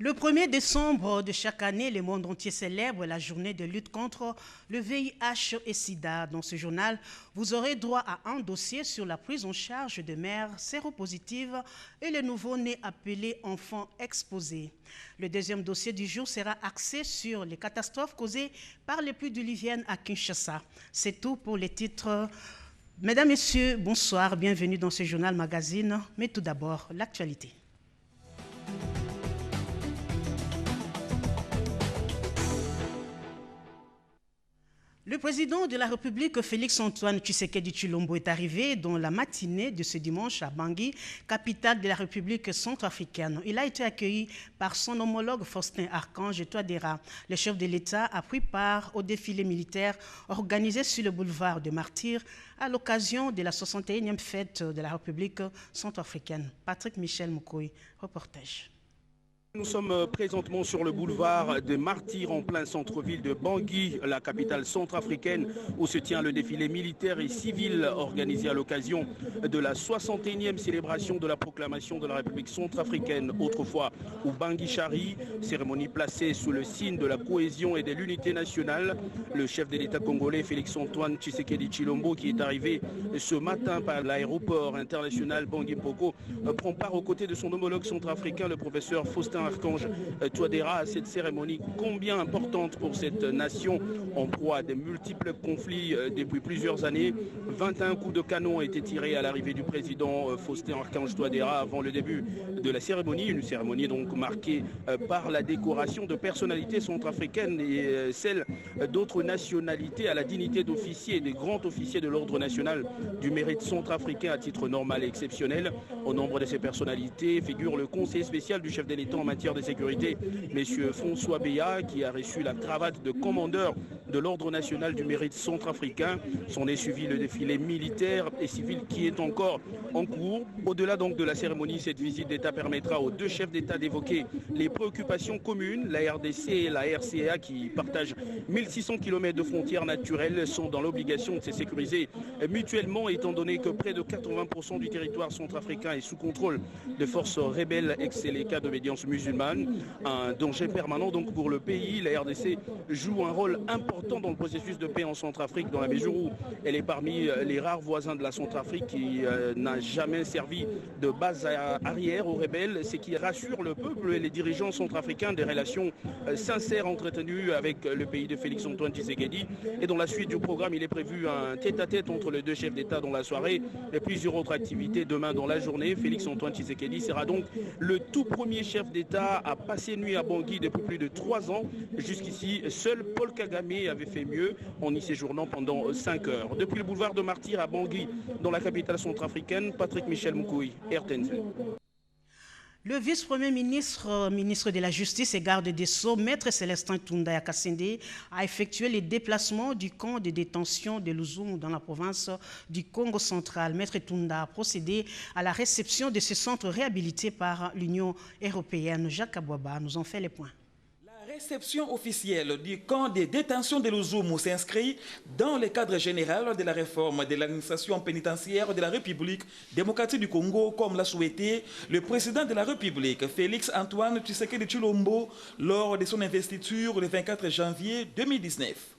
Le 1er décembre de chaque année, le monde entier célèbre la journée de lutte contre le VIH et SIDA. Dans ce journal, vous aurez droit à un dossier sur la prise en charge de mères séropositives et les nouveau-nés appelés enfants exposés. Le deuxième dossier du jour sera axé sur les catastrophes causées par les pluies diluviennes à Kinshasa. C'est tout pour les titres. Mesdames, Messieurs, bonsoir, bienvenue dans ce journal magazine. Mais tout d'abord, l'actualité. Le président de la République, Félix-Antoine Tshisekedi Tshilombo, est arrivé dans la matinée de ce dimanche à Bangui, capitale de la République centrafricaine. Il a été accueilli par son homologue Faustin Archange Touadéra. Le chef de l'État a pris part au défilé militaire organisé sur le boulevard des Martyrs à l'occasion de la 61e fête de la République centrafricaine. Patrick Michel Moukoui, reportage. Nous sommes présentement sur le boulevard des Martyrs en plein centre-ville de Bangui, la capitale centrafricaine, où se tient le défilé militaire et civil organisé à l'occasion de la 61e célébration de la proclamation de la République centrafricaine, autrefois au Bangui Chari, cérémonie placée sous le signe de la cohésion et de l'unité nationale. Le chef de l'État congolais, Félix-Antoine Tshisekedi Tshilombo, qui est arrivé ce matin par l'aéroport international Bangui-Mpoko, prend part aux côtés de son homologue centrafricain, le professeur Faustin Archange Touadéra, à cette cérémonie combien importante pour cette nation en proie à de multiples conflits depuis plusieurs années. 21 coups de canon ont été tirés à l'arrivée du président Faustin Archange Touadéra avant le début de la cérémonie, une cérémonie donc marquée par la décoration de personnalités centrafricaines et celle d'autres nationalités à la dignité d'officier et des grands officiers de l'ordre national du mérite centrafricain à titre normal et exceptionnel. Au nombre de ces personnalités figure le conseiller spécial du chef de l'État en matière de sécurité, M. François Béat, qui a reçu la cravate de commandeur de l'ordre national du mérite centrafricain. S'en est suivi le défilé militaire et civil qui est encore en cours. Au-delà donc de la cérémonie, cette visite d'État permettra aux deux chefs d'État d'évoquer les préoccupations communes. La RDC et la RCA, qui partagent 1600 km de frontières naturelles, sont dans l'obligation de se sécuriser mutuellement, étant donné que près de 80% du territoire centrafricain est sous contrôle de forces rebelles ex-Séléka d'obédience musulmane. Un danger permanent donc pour le pays. La RDC joue un rôle important dans le processus de paix en Centrafrique, dans la mesure où elle est parmi les rares voisins de la Centrafrique qui n'a jamais servi de base arrière aux rebelles, ce qui rassure le peuple et les dirigeants centrafricains des relations sincères entretenues avec le pays de Félix-Antoine Tshisekedi. Et dans la suite du programme, il est prévu un tête-à-tête entre les deux chefs d'État dans la soirée et plusieurs autres activités demain dans la journée. Félix-Antoine Tshisekedi sera donc le tout premier chef d'État à passer nuit à Bangui depuis plus de 3 ans. Jusqu'ici, seul Paul Kagame avait fait mieux en y séjournant pendant 5 heures. Depuis le boulevard de Martyrs à Bangui, dans la capitale centrafricaine, Patrick Michel Moukoui, RTNC. Le vice-premier ministre, ministre de la Justice et garde des Sceaux, Maître Célestin Tunda Kasende, a effectué les déplacements du camp de détention de Louzoum dans la province du Congo central. Maître Tunda a procédé à la réception de ce centre réhabilité par l'Union européenne. Jacques Abouaba nous en fait les points. La réception officielle du camp de détention de Louzoum s'inscrit dans le cadre général de la réforme de l'administration pénitentiaire de la République démocratique du Congo, comme l'a souhaité le président de la République, Félix-Antoine Tshisekedi Tshilombo, lors de son investiture le 24 janvier 2019.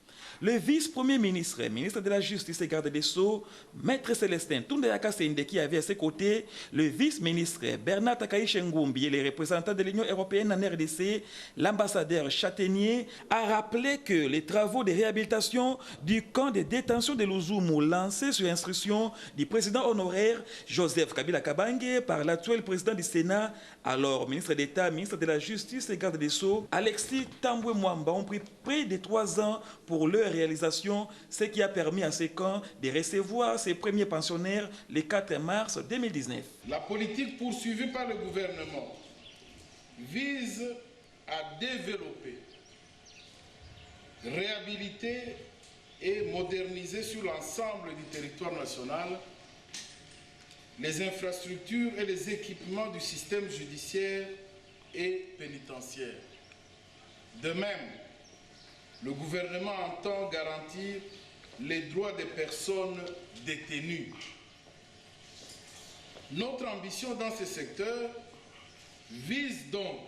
Le vice-premier ministre, ministre de la Justice et garde des Sceaux, Maître Célestin Tunda Kasende, qui avait à ses côtés le vice-ministre Bernard Takaïche Ngumbi et les représentants de l'Union européenne en RDC, l'ambassadeur Châtaignier, a rappelé que les travaux de réhabilitation du camp de détention de Louzoum lancés sur instruction du président honoraire Joseph Kabila Kabange par l'actuel président du Sénat, alors ministre d'État, ministre de la Justice et garde des Sceaux, Alexis Tambwe Mwamba, ont pris près de 3 ans pour leur réalisation, ce qui a permis à ces camps de recevoir ses premiers pensionnaires le 4 mars 2019. La politique poursuivie par le gouvernement vise à développer, réhabiliter et moderniser sur l'ensemble du territoire national les infrastructures et les équipements du système judiciaire et pénitentiaire. De même, le gouvernement entend garantir les droits des personnes détenues. Notre ambition dans ce secteur vise donc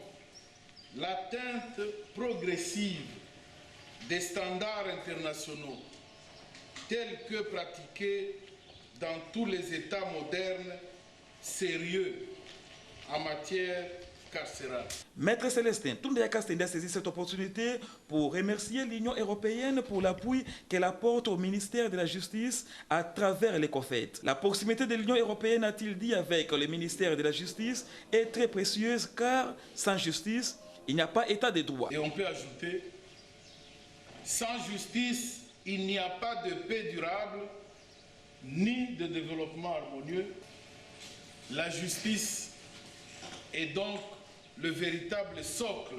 l'atteinte progressive des standards internationaux tels que pratiqués dans tous les États modernes sérieux en matière carcérale. Maître Célestin Tundaya Kastende a saisi cette opportunité pour remercier l'Union européenne pour l'appui qu'elle apporte au ministère de la Justice à travers les COFET. La proximité de l'Union européenne, a-t-il dit, avec le ministère de la Justice est très précieuse car sans justice, il n'y a pas état de droit. Et on peut ajouter, sans justice, il n'y a pas de paix durable ni de développement harmonieux. La justice est donc le véritable socle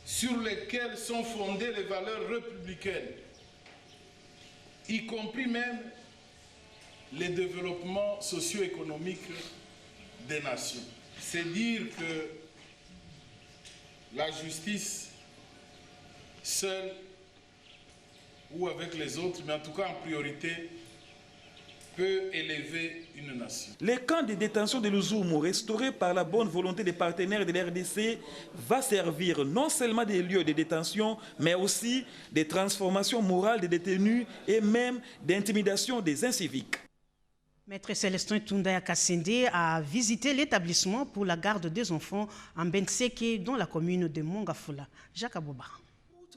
sur lequel sont fondées les valeurs républicaines, y compris même les développements socio-économiques des nations. C'est dire que la justice, seule ou avec les autres, mais en tout cas en priorité, peut élever une nation. Le camp de détention de Louzoumou, restauré par la bonne volonté des partenaires de l'RDC, va servir non seulement des lieux de détention, mais aussi des transformations morales des détenus et même d'intimidation des inciviques. Maître Célestin Tundaya Kastende a visité l'établissement pour la garde des enfants en Benseke, dans la commune de Mongafula. Jacques Abouba.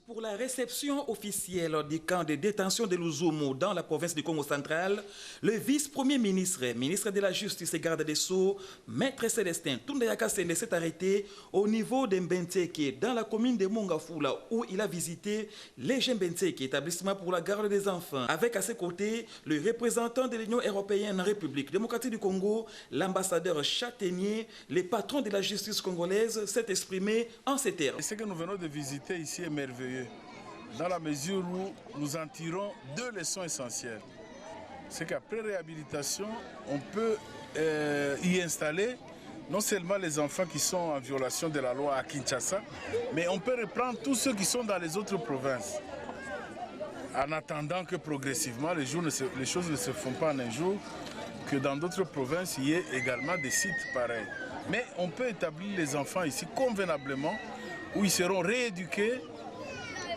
Pour la réception officielle du camp de détention de Louzoumou dans la province du Congo central, le vice-premier ministre de la Justice et garde des Sceaux, Maître Célestin Tundaya Kastende, s'est arrêté au niveau de Mbenteke, dans la commune de Mongafula, où il a visité les Mbenteke, établissement pour la garde des enfants. Avec à ses côtés le représentant de l'Union européenne en République démocratique du Congo, l'ambassadeur Châtaignier, le patron de la justice congolaise, s'est exprimé en ces termes. Ce que nous venons de visiter ici est merveilleux, dans la mesure où nous en tirons deux leçons essentielles. C'est qu'après réhabilitation, on peut y installer non seulement les enfants qui sont en violation de la loi à Kinshasa, mais on peut reprendre tous ceux qui sont dans les autres provinces. En attendant que progressivement, les choses ne se font pas en un jour, que dans d'autres provinces, il y ait également des sites pareils. Mais on peut établir les enfants ici convenablement, où ils seront rééduqués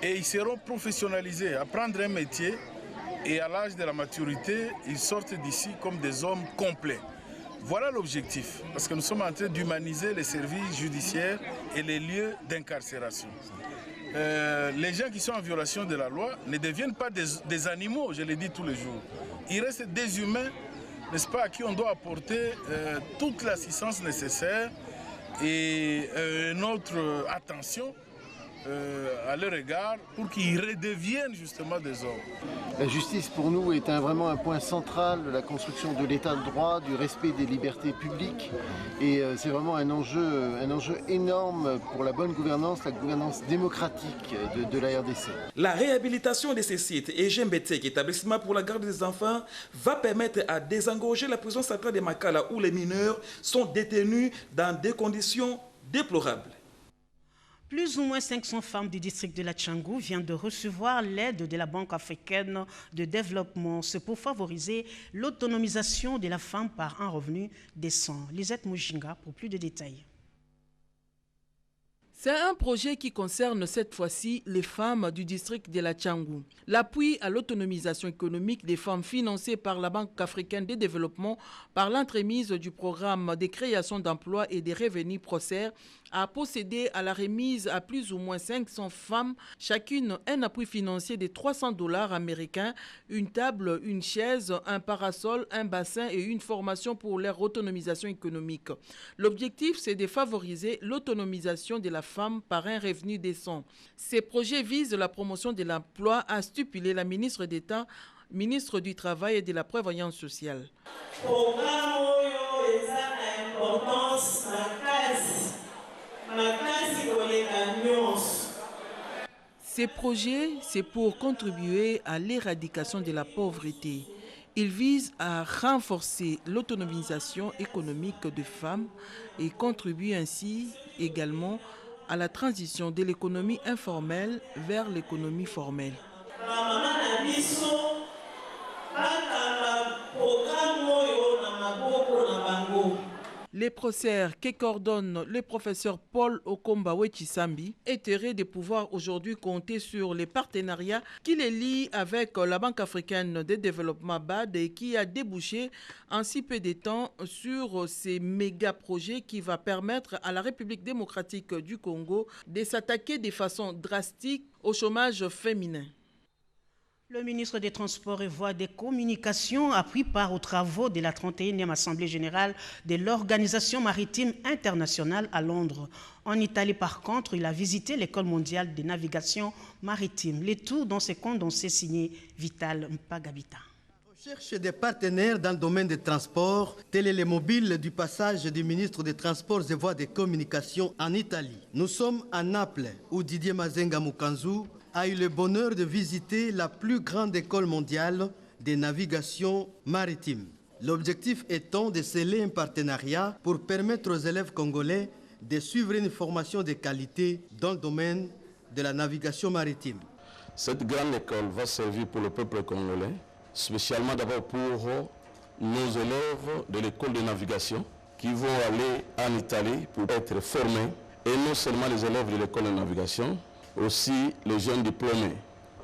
et ils seront professionnalisés, apprendre un métier, et à l'âge de la maturité, ils sortent d'ici comme des hommes complets. Voilà l'objectif, parce que nous sommes en train d'humaniser les services judiciaires et les lieux d'incarcération. Les gens qui sont en violation de la loi ne deviennent pas des animaux, je le dis tous les jours. Ils restent des humains, n'est-ce pas, à qui on doit apporter toute l'assistance nécessaire et notre attention à leur égard pour qu'ils redeviennent justement des hommes. La justice pour nous est vraiment un point central de la construction de l'état de droit, du respect des libertés publiques, et c'est vraiment un enjeu énorme pour la bonne gouvernance, la gouvernance démocratique de la RDC. La réhabilitation de ces sites et Mbenteke, établissement pour la garde des enfants, va permettre à désengorger la prison centrale de Makala où les mineurs sont détenus dans des conditions déplorables. Plus ou moins 500 femmes du district de la Tchangou viennent de recevoir l'aide de la Banque africaine de développement. C'est pour favoriser l'autonomisation de la femme par un revenu décent. Lisette Mujinga pour plus de détails. C'est un projet qui concerne cette fois-ci les femmes du district de la Tchangou. L'appui à l'autonomisation économique des femmes financé par la Banque africaine de développement par l'entremise du programme de création d'emplois et des revenus PROCER a procédé à la remise à plus ou moins 500 femmes, chacune un appui financier de $300 américains, une table, une chaise, un parasol, un bassin et une formation pour leur autonomisation économique. L'objectif, c'est de favoriser l'autonomisation de la femme par un revenu décent. Ces projets visent la promotion de l'emploi, a stipulé la ministre d'État, ministre du Travail et de la Prévoyance sociale. Ces projets, c'est pour contribuer à l'éradication de la pauvreté. Ils visent à renforcer l'autonomisation économique des femmes et contribuent ainsi également à la transition de l'économie informelle vers l'économie formelle. Les procès que coordonne le professeur Paul Okombawe Chisambi est heureux de pouvoir aujourd'hui compter sur les partenariats qui les lient avec la Banque africaine de développement BAD et qui a débouché en si peu de temps sur ces méga projets qui va permettre à la République démocratique du Congo de s'attaquer de façon drastique au chômage féminin. Le ministre des Transports et Voies des Communications a pris part aux travaux de la 31e Assemblée générale de l'Organisation maritime internationale à Londres. En Italie, par contre, il a visité l'École mondiale de navigation maritime. Les tout dans ce condensé signé Vital Mpagabita. On cherche des partenaires dans le domaine des transports. Tel est le mobile du passage du ministre des Transports et Voies des Communications en Italie. Nous sommes à Naples, où Didier Mazenga Mukanzu a eu le bonheur de visiter la plus grande école mondiale de navigation maritime. L'objectif étant de sceller un partenariat pour permettre aux élèves congolais de suivre une formation de qualité dans le domaine de la navigation maritime. Cette grande école va servir pour le peuple congolais, spécialement d'abord pour nos élèves de l'école de navigation qui vont aller en Italie pour être formés, et non seulement les élèves de l'école de navigation, aussi les jeunes diplômés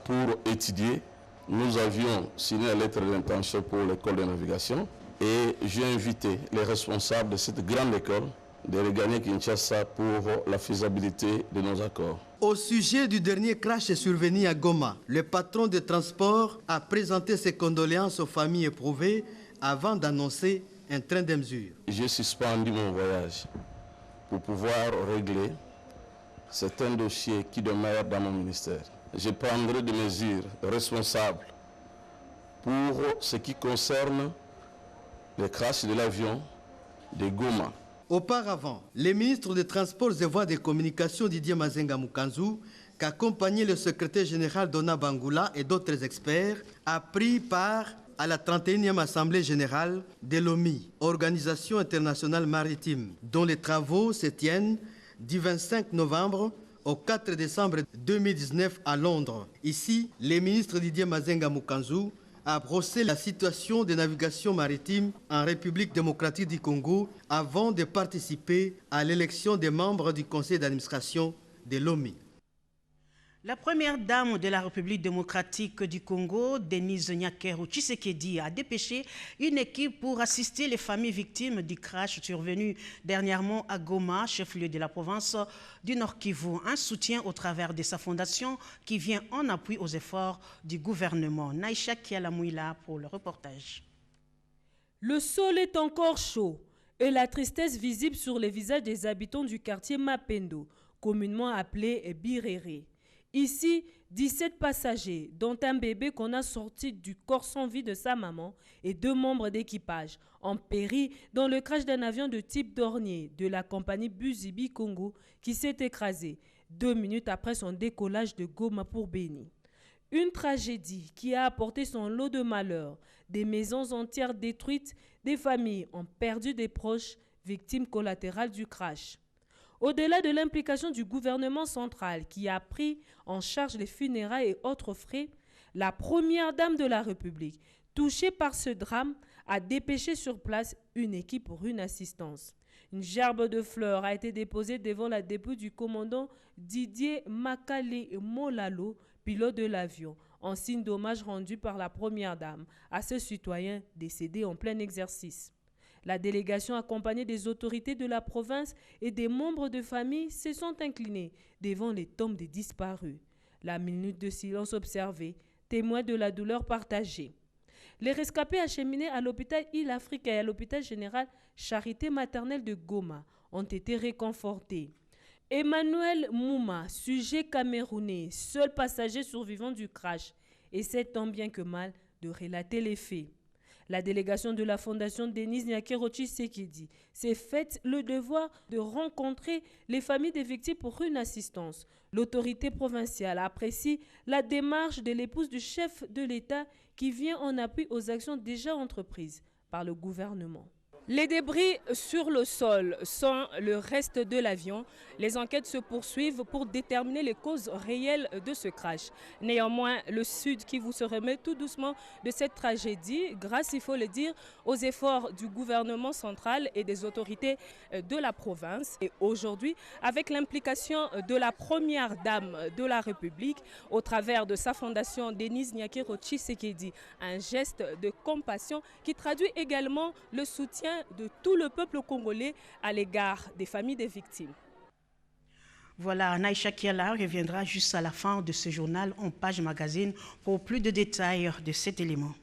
pour étudier. Nous avions signé la lettre d'intention pour l'école de navigation et j'ai invité les responsables de cette grande école de regagner Kinshasa pour la faisabilité de nos accords. Au sujet du dernier crash survenu à Goma, le patron de transport a présenté ses condoléances aux familles éprouvées avant d'annoncer un train de mesures. J'ai suspendu mon voyage pour pouvoir régler certains dossiers qui demeurent dans mon ministère. Je prendrai des mesures responsables pour ce qui concerne le crash de l'avion de Goma. Auparavant, le ministre des Transports et Voies des Communications Didier Mazenga Mukanzu, qu'accompagnait le secrétaire général Dona Bangula et d'autres experts, a pris part à la 31e Assemblée générale de l'OMI, Organisation internationale maritime, dont les travaux se tiennent du 25 novembre au 4 décembre 2019 à Londres. Ici, le ministre Didier Mazenga Mukanzu a brossé la situation de navigation maritime en République démocratique du Congo avant de participer à l'élection des membres du conseil d'administration de l'OMI. La première dame de la République démocratique du Congo, Denise Nyakero Tshisekedi, a dépêché une équipe pour assister les familles victimes du crash survenu dernièrement à Goma, chef-lieu de la province du Nord Kivu. Un soutien au travers de sa fondation qui vient en appui aux efforts du gouvernement. Naïcha Kialamouila pour le reportage. Le sol est encore chaud et la tristesse visible sur les visages des habitants du quartier Mapendo, communément appelé Biréré. Ici, 17 passagers, dont un bébé qu'on a sorti du corps sans vie de sa maman et 2 membres d'équipage, ont péri dans le crash d'un avion de type Dornier de la compagnie Buzibi Congo qui s'est écrasé 2 minutes après son décollage de Goma pour Béni. Une tragédie qui a apporté son lot de malheurs, des maisons entières détruites, des familles ont perdu des proches, victimes collatérales du crash. Au-delà de l'implication du gouvernement central qui a pris en charge les funérailles et autres frais, la première dame de la République, touchée par ce drame, a dépêché sur place une équipe pour une assistance. Une gerbe de fleurs a été déposée devant la dépouille du commandant Didier Makale Molalo, pilote de l'avion, en signe d'hommage rendu par la première dame à ce citoyen décédé en plein exercice. La délégation accompagnée des autorités de la province et des membres de famille se sont inclinés devant les tombes des disparus. La minute de silence observée, témoin de la douleur partagée. Les rescapés acheminés à l'hôpital Île-Afrique et à l'hôpital général Charité maternelle de Goma ont été réconfortés. Emmanuel Mouma, sujet camerounais, seul passager survivant du crash, essaie tant bien que mal de relater les faits. La délégation de la fondation Denise Nyakero Tshisekedi s'est faite le devoir de rencontrer les familles des victimes pour une assistance. L'autorité provinciale apprécie la démarche de l'épouse du chef de l'État qui vient en appui aux actions déjà entreprises par le gouvernement. Les débris sur le sol sont le reste de l'avion. Les enquêtes se poursuivent pour déterminer les causes réelles de ce crash. Néanmoins, le Sud Kivu se remet tout doucement de cette tragédie grâce, il faut le dire, aux efforts du gouvernement central et des autorités de la province. Et aujourd'hui, avec l'implication de la première dame de la République au travers de sa fondation Denise Nyakiro Tshisekedi, un geste de compassion qui traduit également le soutien de tout le peuple congolais à l'égard des familles des victimes. Voilà, Naïcha Kiala reviendra juste à la fin de ce journal en page magazine pour plus de détails de cet élément.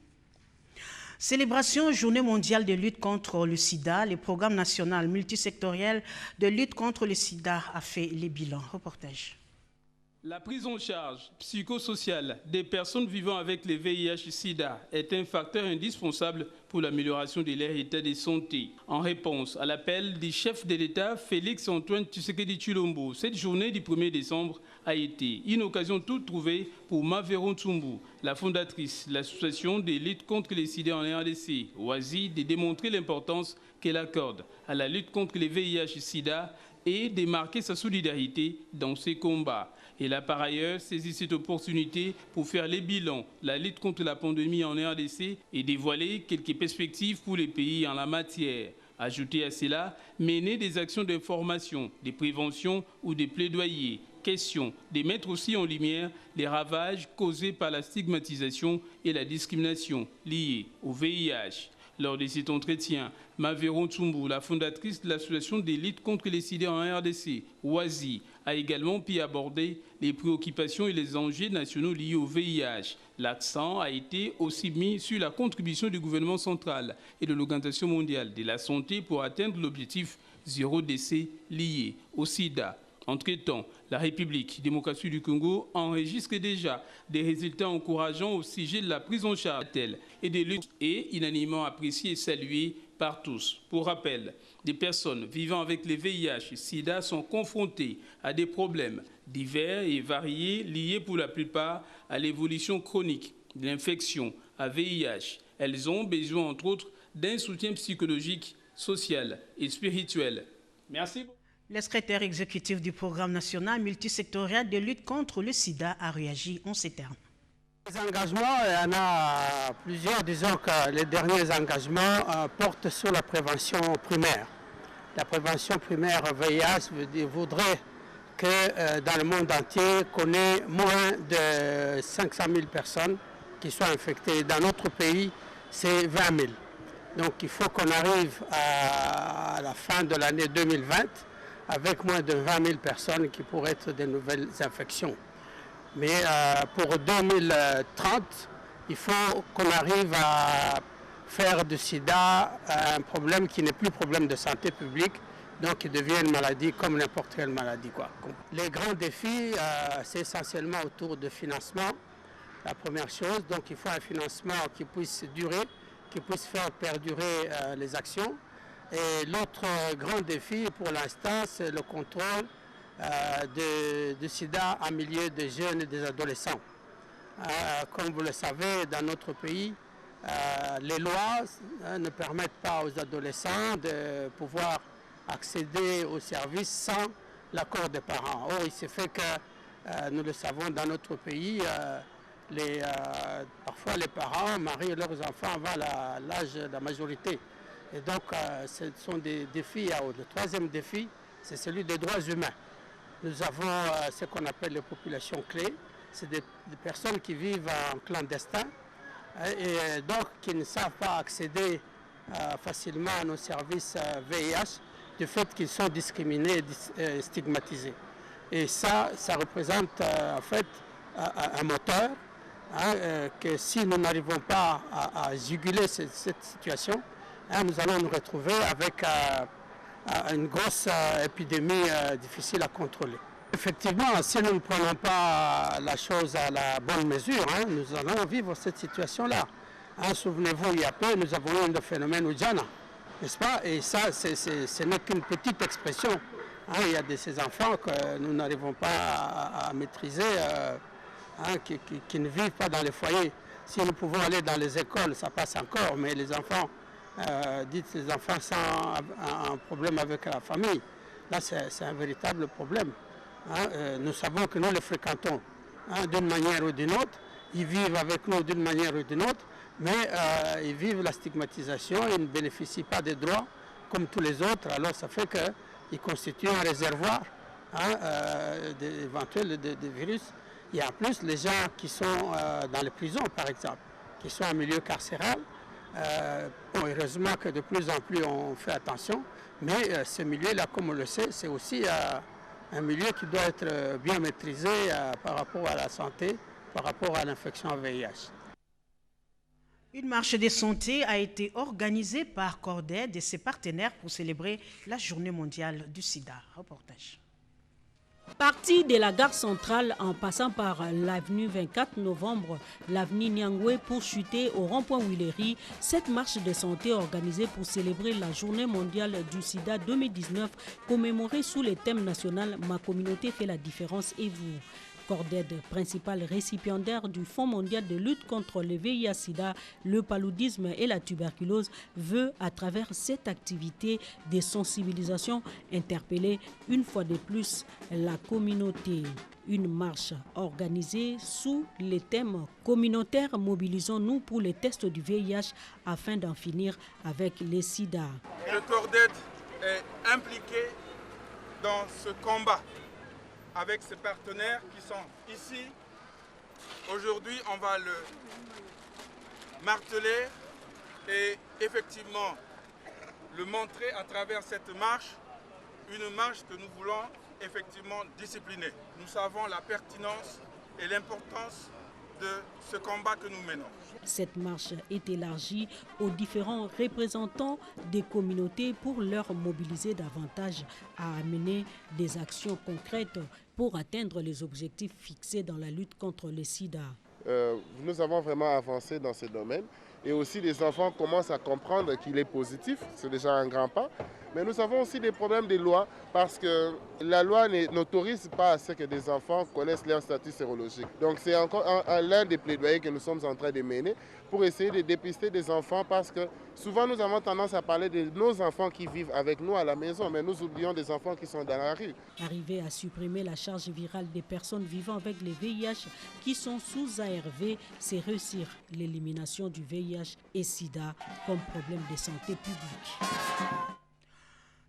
Célébration Journée mondiale de lutte contre le sida, le programme national multisectoriel de lutte contre le sida a fait les bilans. Reportage. La prise en charge psychosociale des personnes vivant avec le VIH-Sida est un facteur indispensable pour l'amélioration de leur état de santé. En réponse à l'appel du chef de l'État, Félix-Antoine Tshisekedi Tshilombo, cette journée du 1er décembre a été une occasion toute trouvée pour Maveron Tsumbu, la fondatrice de l'association de lutte contre le sida en RDC, OASI, de démontrer l'importance qu'elle accorde à la lutte contre le VIH-Sida et de marquer sa solidarité dans ces combats. Elle a par ailleurs saisi cette opportunité pour faire les bilans, la lutte contre la pandémie en RDC et dévoiler quelques perspectives pour les pays en la matière. Ajouter à cela, mener des actions d'information, de prévention ou de plaidoyer. Question de mettre aussi en lumière les ravages causés par la stigmatisation et la discrimination liées au VIH. Lors de cet entretien, Maveron Tsumbu, la fondatrice de l'association des luttes contre les sida en RDC, OASI, a également pu aborder les préoccupations et les enjeux nationaux liés au VIH. L'accent a été aussi mis sur la contribution du gouvernement central et de l'Organisation mondiale de la santé pour atteindre l'objectif zéro décès lié au sida. Entre-temps, la République démocratique du Congo enregistre déjà des résultats encourageants au sujet de la prise en charge et des luttes et unanimement appréciés et salués par tous. Pour rappel, des personnes vivant avec le VIH-Sida sont confrontées à des problèmes divers et variés liés pour la plupart à l'évolution chronique de l'infection à VIH. Elles ont besoin, entre autres, d'un soutien psychologique, social et spirituel. Merci. Le secrétaire exécutif du programme national multisectoriel de lutte contre le sida a réagi en ces termes. Les engagements, il y en a plusieurs. Disons que les derniers engagements portent sur la prévention primaire. La prévention primaire VIH voudrait que dans le monde entier, qu'on ait moins de 500 000 personnes qui soient infectées. Dans notre pays, c'est 20 000. Donc il faut qu'on arrive à la fin de l'année 2020 avec moins de 20 000 personnes qui pourraient être de nouvelles infections. Mais pour 2030, il faut qu'on arrive à faire du sida un problème qui n'est plus problème de santé publique, donc qui devient une maladie comme n'importe quelle maladie, quoi. Les grands défis, c'est essentiellement autour de financement. La première chose, donc il faut un financement qui puisse durer, qui puisse faire perdurer les actions. Et l'autre grand défi pour l'instant, c'est le contrôle du sida en milieu des jeunes et des adolescents. Comme vous le savez, dans notre pays, les lois ne permettent pas aux adolescents de pouvoir accéder aux services sans l'accord des parents. Or, il s'est fait que, nous le savons, dans notre pays, parfois les parents marient leurs enfants avant l'âge de la majorité. Et donc, ce sont des défis à haut. Le troisième défi, c'est celui des droits humains. Nous avons ce qu'on appelle les populations clés. C'est des personnes qui vivent en clandestin et donc qui ne savent pas accéder facilement à nos services VIH du fait qu'ils sont discriminés et stigmatisés. Et ça représente en fait un moteur que si nous n'arrivons pas à juguler cette situation, nous allons nous retrouver avec une grosse épidémie difficile à contrôler. Effectivement, si nous ne prenons pas la chose à la bonne mesure, nous allons vivre cette situation-là. Souvenez-vous, il y a peu, nous avons eu le phénomène Ujana, n'est-ce pas? Et ça, ce n'est qu'une petite expression. Il y a de ces enfants que nous n'arrivons pas à maîtriser, qui ne vivent pas dans les foyers. Si nous pouvons aller dans les écoles, ça passe encore, mais les enfants dites les enfants sans un problème avec la famille. Là, c'est un véritable problème. Nous savons que nous les fréquentons d'une manière ou d'une autre. Ils vivent avec nous d'une manière ou d'une autre, mais ils vivent la stigmatisation, ils ne bénéficient pas des droits comme tous les autres. Alors ça fait qu'ils constituent un réservoir éventuel de virus. Il y a en plus les gens qui sont dans les prisons, par exemple, qui sont en milieu carcéral. Heureusement que de plus en plus on fait attention, mais ce milieu-là, comme on le sait, c'est aussi un milieu qui doit être bien maîtrisé par rapport à la santé, par rapport à l'infection VIH. Une marche de santé a été organisée par Corded et ses partenaires pour célébrer la Journée mondiale du sida. Reportage. Parti de la gare centrale en passant par l'avenue 24 novembre, l'avenue Nyangwe pour chuter au rond-point Willery, cette marche de santé organisée pour célébrer la Journée mondiale du sida 2019, commémorée sous le thème national « Ma communauté fait la différence et vous ». Corded, principal récipiendaire du Fonds mondial de lutte contre le VIH-Sida, le paludisme et la tuberculose, veut, à travers cette activité de sensibilisation, interpeller une fois de plus la communauté. Une marche organisée sous le thème communautaire Mobilisons-nous pour les tests du VIH afin d'en finir avec le sida. Le Corded est impliqué dans ce combat avec ses partenaires qui sont ici. Aujourd'hui, on va le marteler et effectivement le montrer à travers cette marche, une marche que nous voulons effectivement discipliner. Nous savons la pertinence et l'importance de ce combat que nous menons. Cette marche est élargie aux différents représentants des communautés pour leur mobiliser davantage à amener des actions concrètes pour atteindre les objectifs fixés dans la lutte contre le sida. Nous avons vraiment avancé dans ce domaine et aussi les enfants commencent à comprendre qu'il est positif, c'est déjà un grand pas. Mais nous avons aussi des problèmes de loi parce que la loi n'autorise pas à ce que des enfants connaissent leur statut sérologique. Donc c'est encore l'un des plaidoyers que nous sommes en train de mener pour essayer de dépister des enfants parce que souvent nous avons tendance à parler de nos enfants qui vivent avec nous à la maison, mais nous oublions des enfants qui sont dans la rue. Arriver à supprimer la charge virale des personnes vivant avec les VIH qui sont sous ARV, c'est réussir l'élimination du VIH et SIDA comme problème de santé publique.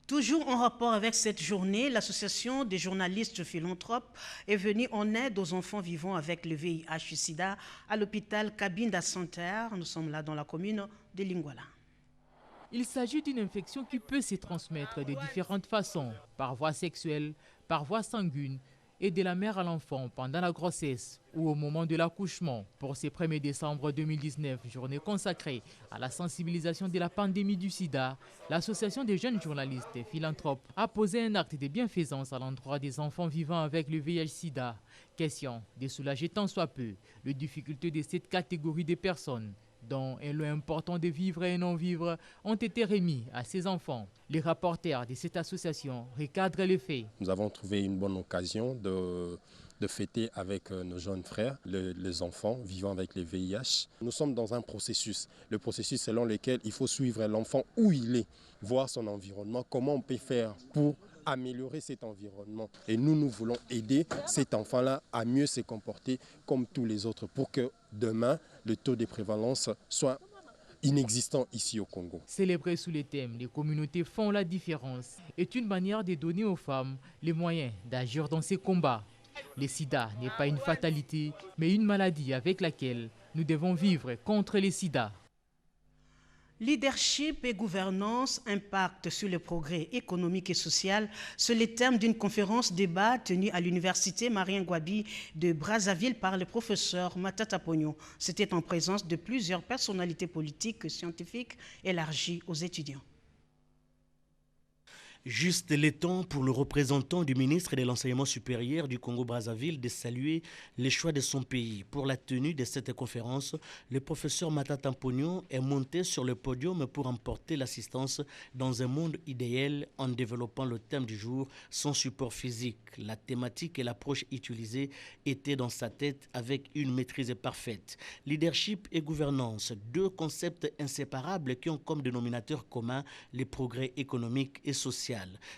Toujours en rapport avec cette journée, l'association des journalistes philanthropes est venue en aide aux enfants vivant avec le VIH-Sida à l'hôpital Cabinda Center. Nous sommes là dans la commune de Lingwala. Il s'agit d'une infection qui peut se transmettre de différentes façons, par voie sexuelle, par voie sanguine et de la mère à l'enfant pendant la grossesse ou au moment de l'accouchement. Pour ce 1er décembre 2019, journée consacrée à la sensibilisation de la pandémie du sida, l'association des jeunes journalistes et philanthropes a posé un acte de bienfaisance à l'endroit des enfants vivant avec le VIH-Sida. Question de soulager tant soit peu les difficultés de cette catégorie de personnes dont un lot important de vivre et non vivre ont été remis à ces enfants. Les rapporteurs de cette association recadrent les faits. Nous avons trouvé une bonne occasion de fêter avec nos jeunes frères, les enfants vivant avec le VIH. Nous sommes dans un processus, le processus selon lequel il faut suivre l'enfant où il est, voir son environnement, comment on peut faire pour améliorer cet environnement. Et nous voulons aider cet enfant-là à mieux se comporter comme tous les autres pour que demain, le taux de prévalence soit inexistant ici au Congo. Célébrer sous les thèmes « Les communautés font la différence » est une manière de donner aux femmes les moyens d'agir dans ces combats. Le sida n'est pas une fatalité, mais une maladie avec laquelle nous devons vivre contre le sida. Leadership et gouvernance, impact sur le progrès économique et social, c'est le terme d'une conférence débat tenue à l'université Marien-Gwabi de Brazzaville par le professeur Matata Pogno. C'était en présence de plusieurs personnalités politiques et scientifiques élargies aux étudiants. Juste le temps pour le représentant du ministre de l'Enseignement supérieur du Congo-Brazzaville de saluer les choix de son pays. Pour la tenue de cette conférence, le professeur Matata Mpognon est monté sur le podium pour emporter l'assistance dans un monde idéal en développant le thème du jour, son support physique. La thématique et l'approche utilisée étaient dans sa tête avec une maîtrise parfaite. Leadership et gouvernance, deux concepts inséparables qui ont comme dénominateur commun les progrès économiques et sociaux.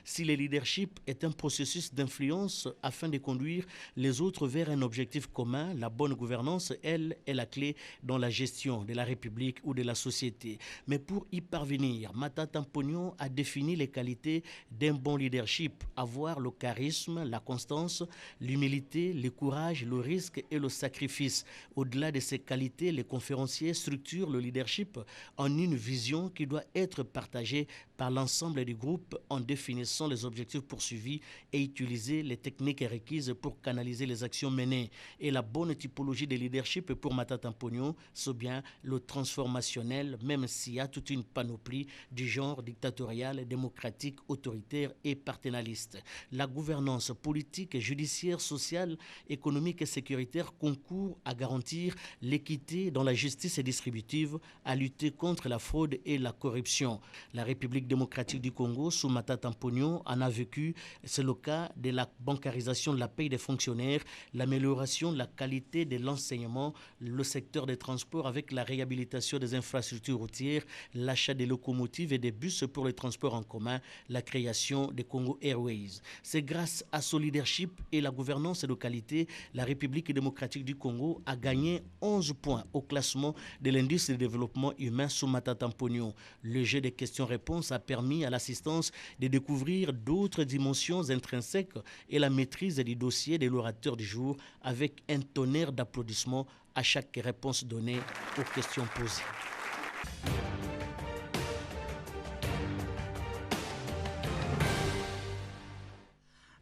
Si le leadership est un processus d'influence afin de conduire les autres vers un objectif commun, la bonne gouvernance, elle, est la clé dans la gestion de la République ou de la société. Mais pour y parvenir, Matata Mpognon a défini les qualités d'un bon leadership, avoir le charisme, la constance, l'humilité, le courage, le risque et le sacrifice. Au-delà de ces qualités, les conférenciers structurent le leadership en une vision qui doit être partagée par l'ensemble du groupe en définissant les objectifs poursuivis et utiliser les techniques requises pour canaliser les actions menées. Et la bonne typologie de leadership pour Matata Mpognon, c'est bien le transformationnel, même s'il y a toute une panoplie du genre dictatorial, démocratique, autoritaire et paternaliste. La gouvernance politique, judiciaire, sociale, économique et sécuritaire concourt à garantir l'équité dans la justice distributive, à lutter contre la fraude et la corruption. La République démocratique du Congo, sous Matata Mpognon, en a vécu. C'est le cas de la bancarisation de la paie des fonctionnaires, l'amélioration de la qualité de l'enseignement, le secteur des transports avec la réhabilitation des infrastructures routières, l'achat des locomotives et des bus pour les transports en commun, la création des Congo Airways. C'est grâce à son leadership et la gouvernance de qualité, la République démocratique du Congo a gagné 11 points au classement de l'indice de développement humain sous Matata Mpognon. Le jeu des questions-réponses a permis à l'assistance de découvrir d'autres dimensions intrinsèques et la maîtrise du dossier de l'orateur du jour avec un tonnerre d'applaudissements à chaque réponse donnée aux questions posées.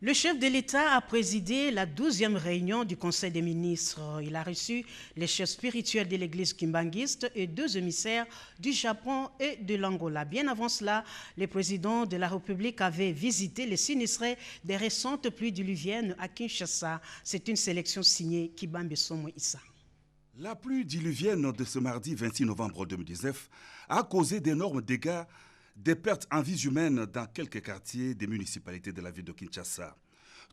Le chef de l'État a présidé la 12e réunion du Conseil des ministres. Il a reçu les chefs spirituels de l'église kimbanguiste et 2 émissaires du Japon et de l'Angola. Bien avant cela, le président de la République avait visité les sinistrés des récentes pluies diluviennes à Kinshasa. C'est une sélection signée Kibambe Somo Issa. La pluie diluvienne de ce mardi 26 novembre 2019 a causé d'énormes dégâts, des pertes en vies humaines dans quelques quartiers des municipalités de la ville de Kinshasa.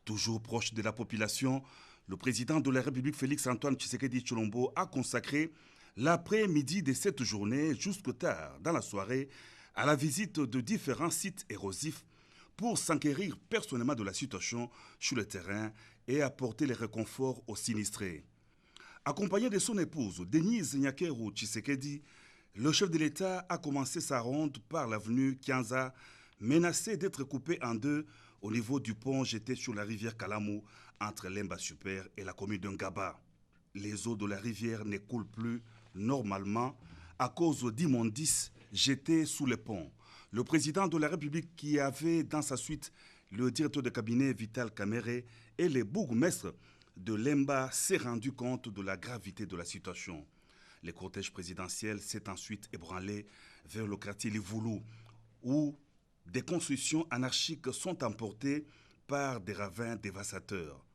Toujours proche de la population, le président de la République Félix-Antoine Tshisekedi Tshilombo a consacré l'après-midi de cette journée jusqu'au tard dans la soirée à la visite de différents sites érosifs pour s'enquérir personnellement de la situation sur le terrain et apporter les réconforts aux sinistrés. Accompagné de son épouse, Denise Nyakeru Tshisekedi, le chef de l'État a commencé sa ronde par l'avenue Kianza, menacée d'être coupée en deux au niveau du pont jeté sur la rivière Kalamu entre Lemba Super et la commune de Ngaba. Les eaux de la rivière ne coulent plus normalement à cause d'immondices jetés sous le pont. Le président de la République, qui avait dans sa suite le directeur de cabinet Vital Kamere et les bourgmestres de Lemba, s'est rendu compte de la gravité de la situation. Le cortège présidentiel s'est ensuite ébranlé vers le quartier Livoulou, où des constructions anarchiques sont emportées par des ravins dévastateurs.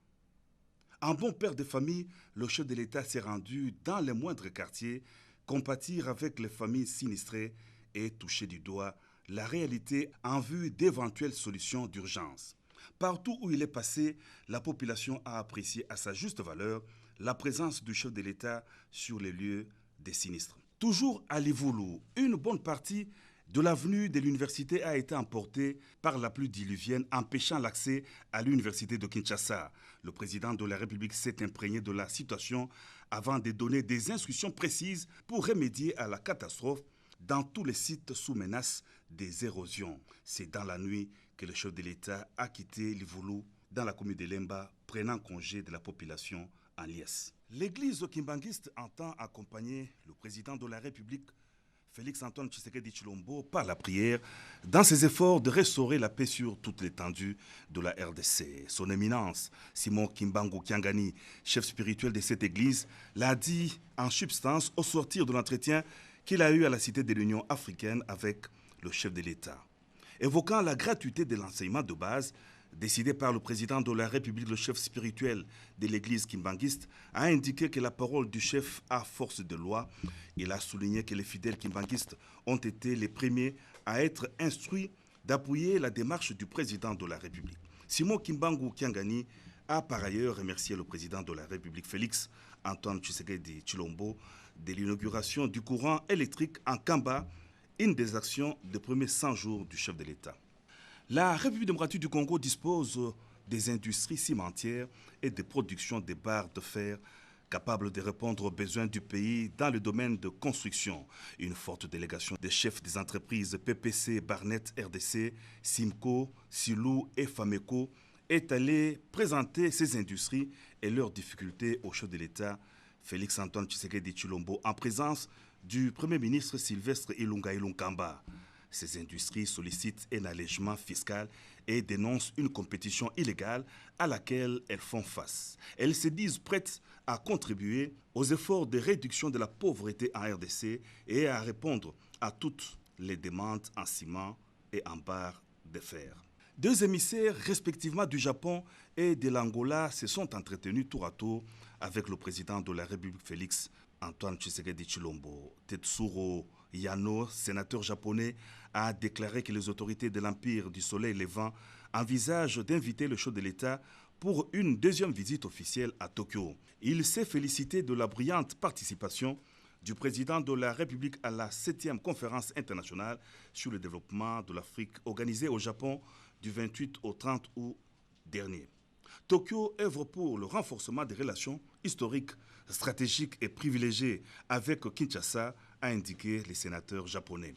En bon père de famille, le chef de l'État s'est rendu dans les moindres quartiers, compatir avec les familles sinistrées et toucher du doigt la réalité en vue d'éventuelles solutions d'urgence. Partout où il est passé, la population a apprécié à sa juste valeur la présence du chef de l'État sur les lieux des sinistres. Toujours à Livoulou, une bonne partie de l'avenue de l'université a été emportée par la pluie diluvienne, empêchant l'accès à l'université de Kinshasa. Le président de la République s'est imprégné de la situation avant de donner des instructions précises pour remédier à la catastrophe dans tous les sites sous menace des érosions. C'est dans la nuit que le chef de l'État a quitté Livoulou dans la commune de Lemba, prenant congé de la population en liesse. L'église kimbanguiste entend accompagner le président de la République, Félix-Antoine Tshisekedi Tshilombo, par la prière dans ses efforts de restaurer la paix sur toute l'étendue de la RDC. Son éminence, Simon Kimbangu Kiangani, chef spirituel de cette église, l'a dit en substance au sortir de l'entretien qu'il a eu à la Cité de l'Union africaine avec le chef de l'État. Évoquant la gratuité de l'enseignement de base, décidé par le président de la République, le chef spirituel de l'église kimbanguiste, a indiqué que la parole du chef a force de loi. Il a souligné que les fidèles kimbanguistes ont été les premiers à être instruits d'appuyer la démarche du président de la République. Simon Kimbangu Kiangani a par ailleurs remercié le président de la République, Félix Antoine Tshisekedi Tshilombo, de l'inauguration du courant électrique en Kamba, une des actions des premiers 100 jours du chef de l'État. La République démocratique du Congo dispose des industries cimentières et de production de barres de fer capables de répondre aux besoins du pays dans le domaine de construction. Une forte délégation des chefs des entreprises PPC, Barnett, RDC, Simco, Silou et Fameco est allée présenter ces industries et leurs difficultés au chef de l'État, Félix Antoine Tshisekedi Tshilombo, en présence du Premier ministre Sylvestre Ilunga Ilunkamba. Ces industries sollicitent un allègement fiscal et dénoncent une compétition illégale à laquelle elles font face. Elles se disent prêtes à contribuer aux efforts de réduction de la pauvreté en RDC et à répondre à toutes les demandes en ciment et en barres de fer. Deux émissaires respectivement du Japon et de l'Angola se sont entretenus tour à tour avec le président de la République Félix Antoine Tshisekedi Tshilombo. Tetsuro Yano, sénateur japonais, a déclaré que les autorités de l'Empire du Soleil Levant envisagent d'inviter le chef de l'État pour une deuxième visite officielle à Tokyo. Il s'est félicité de la brillante participation du président de la République à la 7e conférence internationale sur le développement de l'Afrique organisée au Japon du 28 au 30 août dernier. Tokyo œuvre pour le renforcement des relations historiques, stratégiques et privilégiées avec Kinshasa, a indiqué les sénateurs japonais.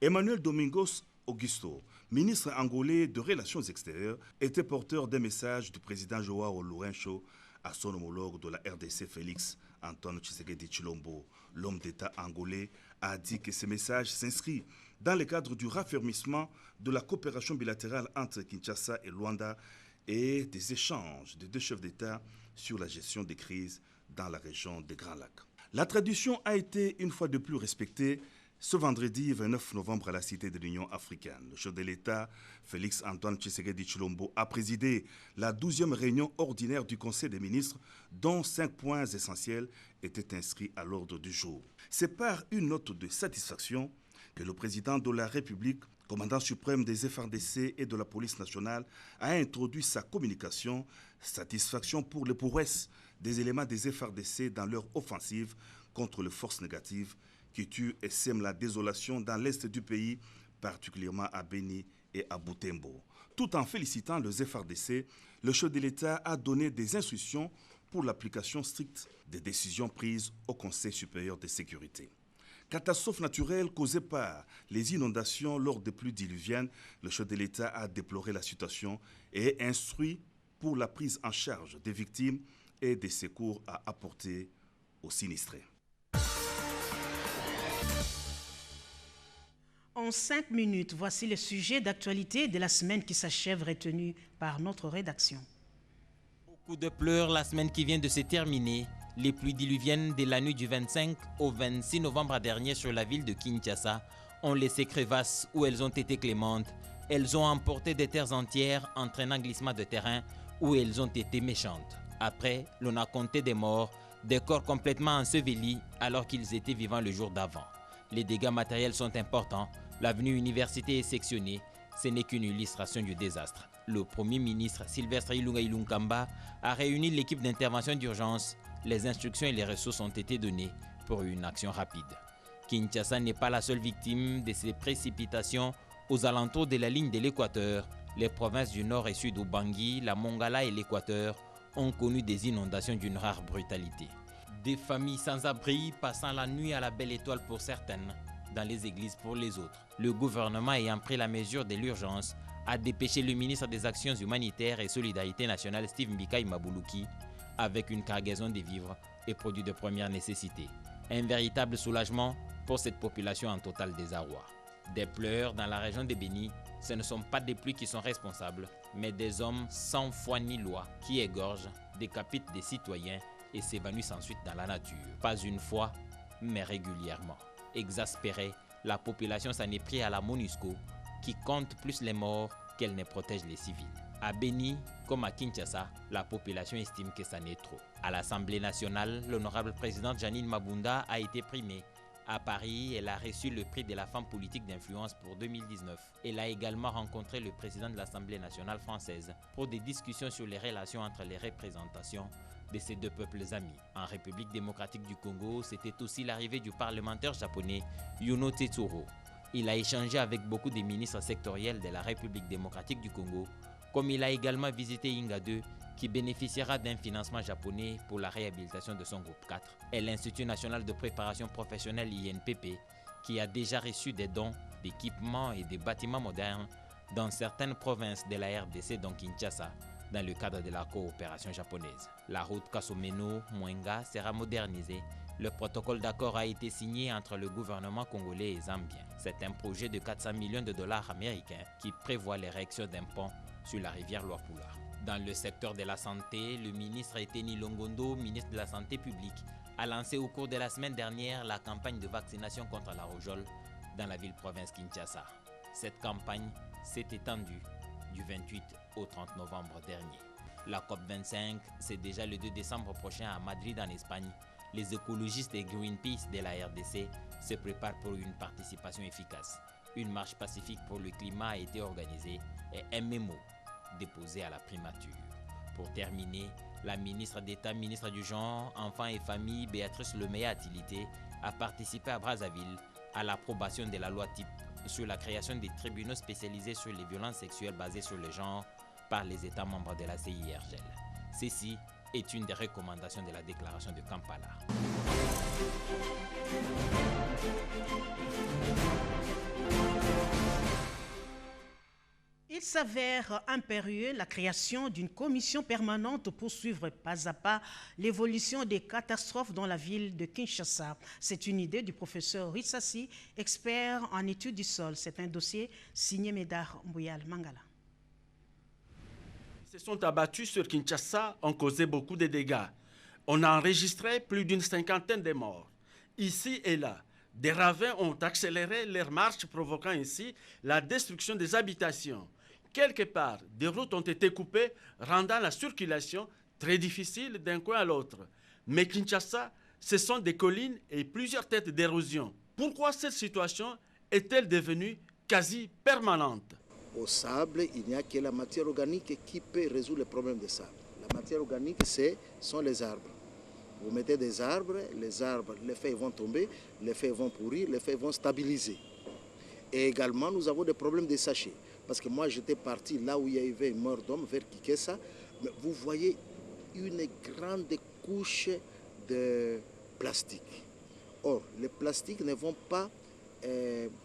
Emmanuel Domingos Augusto, ministre angolais de Relations extérieures, était porteur d'un message du président Joao Lourenço à son homologue de la RDC Félix Antoine Tshisekedi Tshilombo. L'homme d'État angolais a dit que ce message s'inscrit dans le cadre du raffermissement de la coopération bilatérale entre Kinshasa et Luanda et des échanges des deux chefs d'État sur la gestion des crises dans la région des Grands Lacs. La tradition a été une fois de plus respectée ce vendredi 29 novembre à la Cité de l'Union africaine. Le chef de l'État, Félix Antoine Tshisekedi Tshilombo, a présidé la 12e réunion ordinaire du Conseil des ministres, dont 5 points essentiels étaient inscrits à l'ordre du jour. C'est par une note de satisfaction que le président de la République, commandant suprême des FARDC et de la police nationale, a introduit sa communication, satisfaction pour les prouesses des éléments des FARDC dans leur offensive contre les forces négatives qui tuent et sèment la désolation dans l'est du pays, particulièrement à Beni et à Butembo. Tout en félicitant les FARDC, le chef de l'État a donné des instructions pour l'application stricte des décisions prises au Conseil supérieur de sécurité. Catastrophe naturelle causée par les inondations lors des pluies diluviennes, le chef de l'État a déploré la situation et instruit pour la prise en charge des victimes et des secours à apporter aux sinistrés. En 5 minutes, voici le sujet d'actualité de la semaine qui s'achève, retenu par notre rédaction. Beaucoup de pleurs la semaine qui vient de se terminer. Les pluies diluviennes de la nuit du 25 au 26 novembre dernier sur la ville de Kinshasa ont laissé crevasses où elles ont été clémentes. Elles ont emporté des terres entières, entraînant glissement de terrain où elles ont été méchantes. Après, l'on a compté des morts, des corps complètement ensevelis alors qu'ils étaient vivants le jour d'avant. Les dégâts matériels sont importants. L'avenue Université est sectionnée. Ce n'est qu'une illustration du désastre. Le Premier ministre Sylvestre Ilunga Ilunkamba a réuni l'équipe d'intervention d'urgence. Les instructions et les ressources ont été données pour une action rapide. Kinshasa n'est pas la seule victime de ces précipitations aux alentours de la ligne de l'équateur. Les provinces du nord et sud, Bangui, la Mongala et l'équateur, ont connu des inondations d'une rare brutalité. Des familles sans abri passant la nuit à la belle étoile pour certaines, dans les églises pour les autres. Le gouvernement ayant pris la mesure de l'urgence a dépêché le ministre des Actions humanitaires et Solidarité nationale Steve Mbikai Mabuluki avec une cargaison de vivres et produits de première nécessité. Un véritable soulagement pour cette population en total désarroi. Des pleurs dans la région de Beni, ce ne sont pas des pluies qui sont responsables, mais des hommes sans foi ni loi qui égorgent, décapitent des citoyens et s'évanouissent ensuite dans la nature. Pas une fois, mais régulièrement. Exaspérée, la population s'en est pris à la MONUSCO qui compte plus les morts qu'elle ne protège les civils. À Beni, comme à Kinshasa, la population estime que ça n'est trop. À l'Assemblée nationale, l'honorable présidente Janine Mabunda a été primée. À Paris, elle a reçu le prix de la femme politique d'influence pour 2019. Elle a également rencontré le président de l'Assemblée nationale française pour des discussions sur les relations entre les représentations de ces deux peuples amis. En République démocratique du Congo, c'était aussi l'arrivée du parlementaire japonais Yuno Tetsuro. Il a échangé avec beaucoup de ministres sectoriels de la République démocratique du Congo, comme il a également visité Inga 2, qui bénéficiera d'un financement japonais pour la réhabilitation de son groupe 4, et l'Institut national de préparation professionnelle INPP, qui a déjà reçu des dons d'équipements et de bâtiments modernes dans certaines provinces de la RDC, dont Kinshasa, dans le cadre de la coopération japonaise. La route Kasomeno-Mwenga sera modernisée. Le protocole d'accord a été signé entre le gouvernement congolais et zambien. C'est un projet de 400 millions de dollars américains qui prévoit l'érection d'un pont sur la rivière Luapula. Dans le secteur de la santé, le ministre Eteni Longondo, ministre de la Santé publique, a lancé au cours de la semaine dernière la campagne de vaccination contre la rougeole dans la ville-province Kinshasa. Cette campagne s'est étendue du 28 au 30 novembre dernier. La COP25, c'est déjà le 2 décembre prochain à Madrid en Espagne. Les écologistes et Greenpeace de la RDC se préparent pour une participation efficace. Une marche pacifique pour le climat a été organisée et un mémo déposé à la primature. Pour terminer, la ministre d'État, ministre du Genre, Enfants et Familles, Béatrice Lemay-Atilité, a participé à Brazzaville à l'approbation de la loi type sur la création des tribunaux spécialisés sur les violences sexuelles basées sur le genre par les États membres de la CIRGL. Ceci est une des recommandations de la déclaration de Kampala. Il s'avère impérieux la création d'une commission permanente pour suivre pas à pas l'évolution des catastrophes dans la ville de Kinshasa. C'est une idée du professeur Rissassi, expert en études du sol. C'est un dossier signé Médard Mbouyal Mangala. Ils se sont abattus sur Kinshasa, ont causé beaucoup de dégâts. On a enregistré plus d'une cinquantaine de morts. Ici et là, des ravins ont accéléré leur marche, provoquant ainsi la destruction des habitations. Quelque part, des routes ont été coupées, rendant la circulation très difficile d'un coin à l'autre. Mais Kinshasa, ce sont des collines et plusieurs têtes d'érosion. Pourquoi cette situation est-elle devenue quasi permanente? Au sable, il n'y a que la matière organique qui peut résoudre le problème des sables. La matière organique, sont les arbres. Vous mettez des arbres, les feuilles vont tomber, les feuilles vont pourrir, les feuilles vont stabiliser. Et également, nous avons des problèmes de sachets. Parce que moi, j'étais parti là où il y avait une mort d'homme, vers Kikessa. Mais vous voyez une grande couche de plastique. Or, les plastiques ne vont pas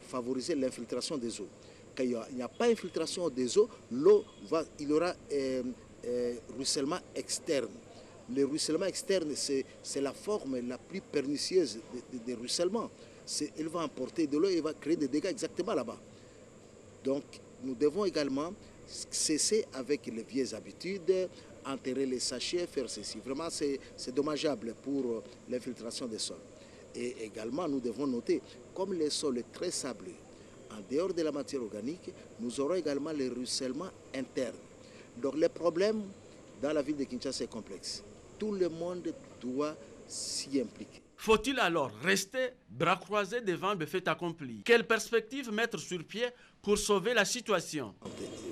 favoriser l'infiltration des eaux. Quand il n'y a pas d'infiltration des eaux, il y aura ruissellement externe. Le ruissellement externe, c'est la forme la plus pernicieuse des ruissellements. Il va emporter de l'eau et va créer des dégâts exactement là-bas. Donc, nous devons également cesser avec les vieilles habitudes, enterrer les sachets, faire ceci. Vraiment, c'est dommageable pour l'infiltration des sols. Et également, nous devons noter, comme le sol est très sableux, en dehors de la matière organique, nous aurons également les ruissellements internes. Donc, les problèmes dans la ville de Kinshasa est complexe. Tout le monde doit s'y impliquer. Faut-il alors rester bras croisés devant le fait accompli? Quelle perspective mettre sur pied pour sauver la situation?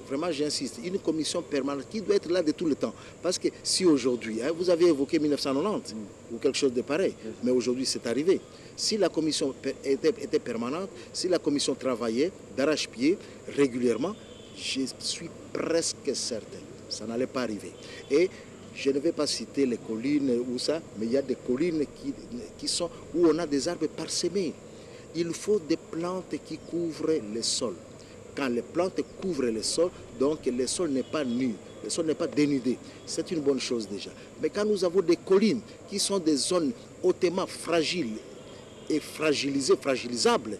Vraiment, j'insiste, une commission permanente qui doit être là de tout le temps. Parce que si aujourd'hui, vous avez évoqué 1990 ou quelque chose de pareil, mais aujourd'hui c'est arrivé. Si la commission était permanente, si la commission travaillait d'arrache-pied régulièrement, je suis presque certain, ça n'allait pas arriver. Et je ne vais pas citer les collines ou ça, mais il y a des collines où on a des arbres parsemés. Il faut des plantes qui couvrent le sol. Quand les plantes couvrent le sol, donc le sol n'est pas nu, le sol n'est pas dénudé. C'est une bonne chose déjà. Mais quand nous avons des collines qui sont des zones hautement fragiles et fragilisables,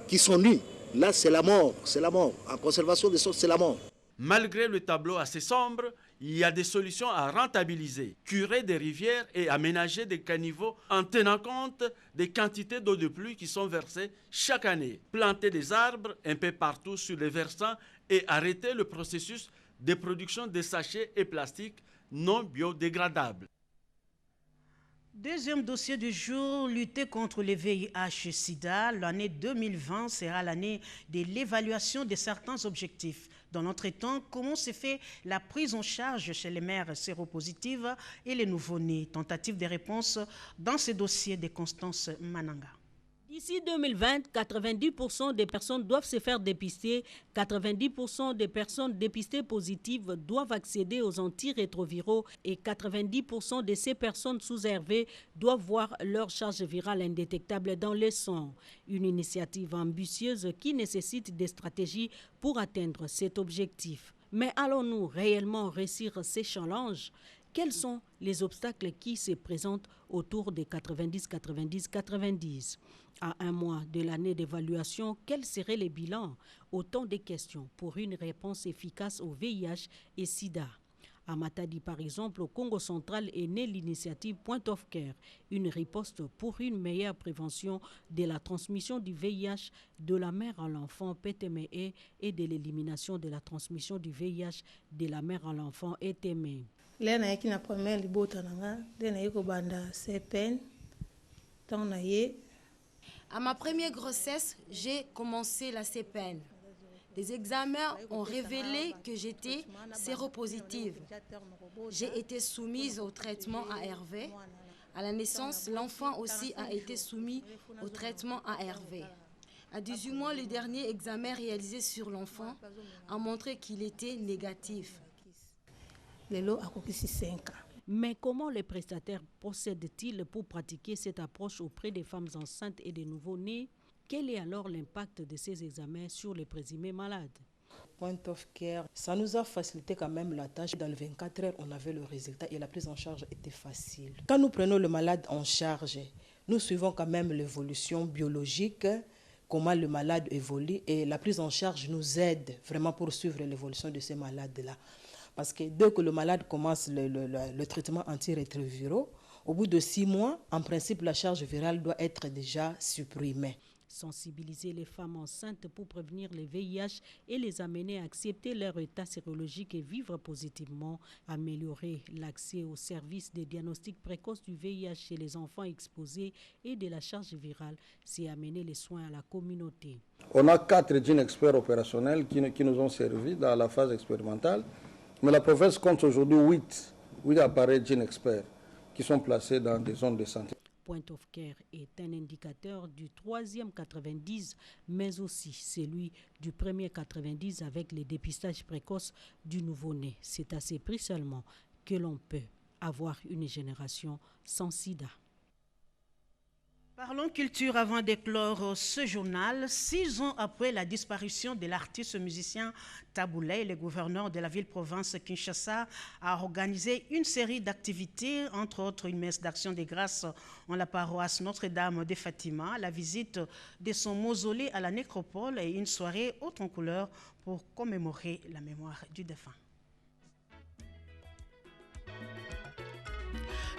qui sont nues, là c'est la mort, c'est la mort. En conservation des sols, c'est la mort. Malgré le tableau assez sombre, Il y a des solutions à rentabiliser, curer des rivières et aménager des caniveaux en tenant compte des quantités d'eau de pluie qui sont versées chaque année. Planter des arbres un peu partout sur les versants et arrêter le processus de production de sachets et plastiques non biodégradables. Deuxième dossier du jour, lutter contre le VIH-Sida. L'année 2020 sera l'année de l'évaluation de certains objectifs. Dans notre temps, comment se fait la prise en charge chez les mères séropositives et les nouveau-nés? Tentative de réponse dans ce dossier de Constance Mananga. D'ici 2020, 90% des personnes doivent se faire dépister. 90% des personnes dépistées positives doivent accéder aux antirétroviraux et 90% de ces personnes sous RV doivent voir leur charge virale indétectable dans le sang. Une initiative ambitieuse qui nécessite des stratégies pour atteindre cet objectif. Mais allons-nous réellement réussir ces challenges? Quels sont les obstacles qui se présentent autour des 90-90-90? À un mois de l'année d'évaluation, quels seraient les bilans? Autant de questions pour une réponse efficace au VIH et SIDA. À Matadi, par exemple, au Congo central est née l'initiative Point of Care, une riposte pour une meilleure prévention de la transmission du VIH de la mère à l'enfant PTME et de l'élimination de la transmission du VIH de la mère à l'enfant ETME. À ma première grossesse, j'ai commencé la CPN. Les examens ont révélé que j'étais séropositive. J'ai été soumise au traitement ARV. À la naissance, l'enfant aussi a été soumis au traitement ARV. À 18 mois, le dernier examen réalisé sur l'enfant a montré qu'il était négatif. Mais comment les prestataires procèdent-ils pour pratiquer cette approche auprès des femmes enceintes et des nouveau-nés? Quel est alors l'impact de ces examens sur les présumés malades? Point of Care, ça nous a facilité quand même la tâche. Dans les 24 heures, on avait le résultat et la prise en charge était facile. Quand nous prenons le malade en charge, nous suivons quand même l'évolution biologique, comment le malade évolue, et la prise en charge nous aide vraiment pour suivre l'évolution de ces malades-là. Parce que dès que le malade commence le traitement antirétroviraux, au bout de 6 mois, en principe, la charge virale doit être déjà supprimée. Sensibiliser les femmes enceintes pour prévenir le VIH et les amener à accepter leur état sérologique et vivre positivement, améliorer l'accès aux services de diagnostic précoce du VIH chez les enfants exposés et de la charge virale, c'est amener les soins à la communauté. On a 4 gènes experts opérationnels qui nous ont servi dans la phase expérimentale, mais la province compte aujourd'hui 8 appareils gènes experts qui sont placés dans des zones de santé. Point of Care est un indicateur du 3e 90, mais aussi celui du premier 90 avec les dépistages précoces du nouveau-né. C'est à ces prix seulement que l'on peut avoir une génération sans sida. Parlons culture avant d'éclore ce journal. 6 ans après la disparition de l'artiste musicien Taboulay, le gouverneur de la ville-province Kinshasa a organisé une série d'activités, entre autres une messe d'action des grâces en la paroisse Notre-Dame de Fatima, la visite de son mausolée à la nécropole et une soirée haute en couleur pour commémorer la mémoire du défunt.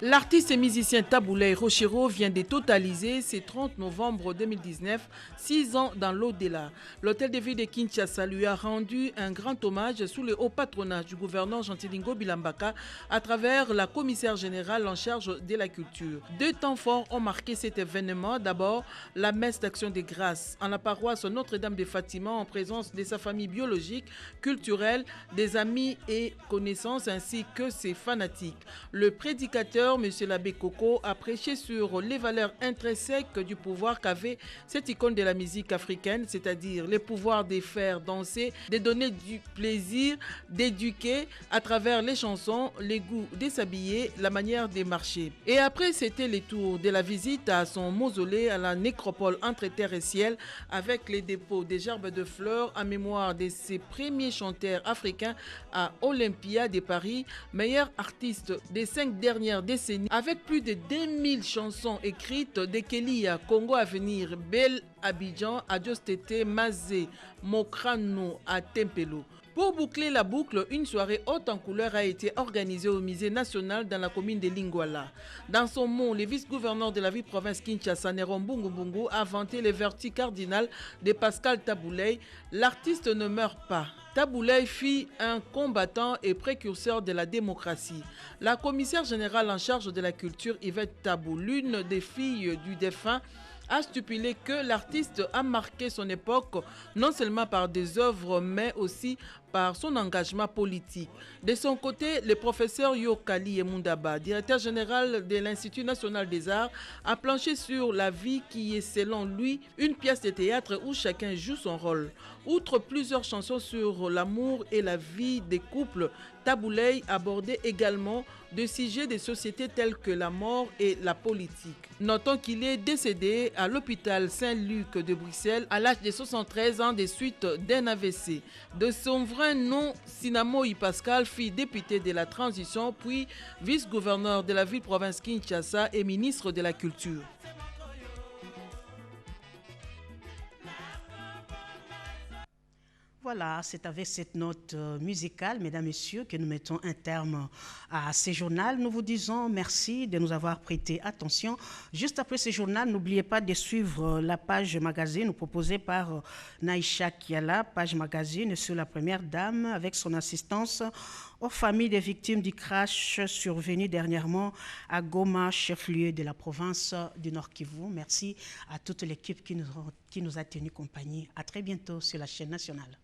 L'artiste et musicien Taboulay Rochero vient de totaliser ses 30 novembre 2019, 6 ans dans l'au-delà. L'hôtel de ville de Kinshasa lui a rendu un grand hommage sous le haut patronage du gouverneur Gentilingho Bilambaka à travers la commissaire générale en charge de la culture. 2 temps forts ont marqué cet événement. D'abord, la messe d'action des grâces en la paroisse Notre-Dame de Fatima en présence de sa famille biologique, culturelle, des amis et connaissances ainsi que ses fanatiques. Le prédicateur M. l'abbé Coco a prêché sur les valeurs intrinsèques du pouvoir qu'avait cette icône de la musique africaine, c'est-à-dire les pouvoirs de faire danser, de donner du plaisir, d'éduquer à travers les chansons, les goûts de s'habiller, la manière de marcher. Et après, c'était le tour de la visite à son mausolée à la nécropole entre terre et ciel avec les dépôts des gerbes de fleurs en mémoire de ses premiers chanteurs africains à Olympia de Paris, meilleur artiste des 5 dernières décennies avec plus de 2000 chansons écrites de Kelia, Congo Avenir, Bel Abidjan, Adios Tété, Mazé, Mokrano à Tempelo. Pour boucler la boucle, une soirée haute en couleur a été organisée au musée national dans la commune de Lingwala. Dans son mot, le vice-gouverneur de la ville-province Kinshasa, Néron Bungu, a vanté les vertus cardinales de Pascal Tabouley. L'artiste ne meurt pas. Tabouley fut un combattant et précurseur de la démocratie. La commissaire générale en charge de la culture, Yvette Tabou, l'une des filles du défunt, a stipulé que l'artiste a marqué son époque non seulement par des œuvres mais aussi par son engagement politique. De son côté, le professeur Yokali Emundaba, directeur général de l'Institut national des arts, a planché sur la vie qui est selon lui une pièce de théâtre où chacun joue son rôle. Outre plusieurs chansons sur l'amour et la vie des couples, Tabouley abordait également des sujets de société tels que la mort et la politique. Notons qu'il est décédé à l'hôpital Saint-Luc de Bruxelles à l'âge de 73 ans des suites d'un AVC. De son vrai nom, Sinamoï Pascal fut député de la transition, puis vice-gouverneur de la ville-province Kinshasa et ministre de la Culture. Voilà, c'est avec cette note musicale, mesdames, messieurs, que nous mettons un terme à ce journal. Nous vous disons merci de nous avoir prêté attention. Juste après ce journal, n'oubliez pas de suivre la page magazine proposée par Naïcha Kiala, page magazine sur la première dame avec son assistance aux familles des victimes du crash survenu dernièrement à Goma, chef-lieu de la province du Nord Kivu. Merci à toute l'équipe qui nous a tenu compagnie. À très bientôt sur la chaîne nationale.